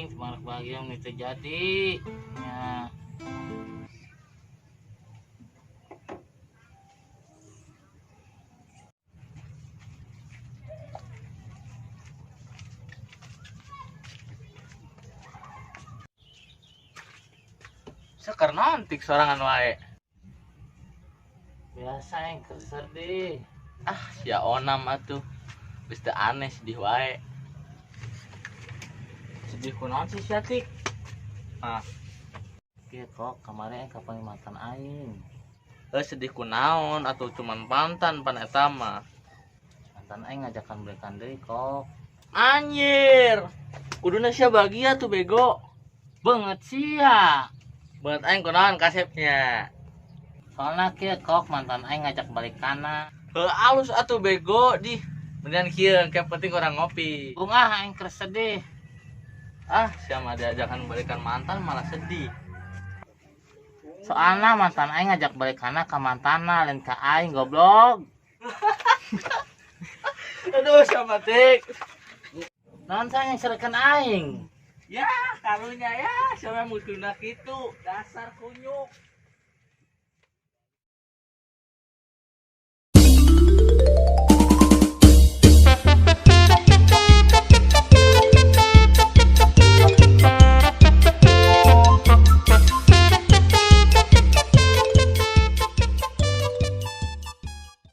aing semangat bahagia ini terjadi ya. Sekar nontik sorangan wae. Biasa yang sedih. Ah, sia onam atuh. Geus teu aneh sedih wae. Sedih kunaon sih sia tik? Ah. Kieu kok kemarin kapan mantan aing. Sedih kunaon atuh cuman pantan pan eta mah. Mantan aing ngajakan balikan deui kok. Anjir. Kuduna sia bahagia tuh bego. Banget sia. Buat aing kunaon kasepnya. Soalnya kieu kok mantan aing ngajak balikana. Alus atuh bego di. Mendingan kieu yang penting orang ngopi. Bunga aing keur sedih. Ah, siapa diajakan balikan mantan malah sedih. Soalnya mantan aing ngajak balikana ka mantana lain ka aing goblok. Aduh, sama tik. Naon saya yang serekan aing? Ya, karunya ya, siapa muduna kitu, dasar kunyuk.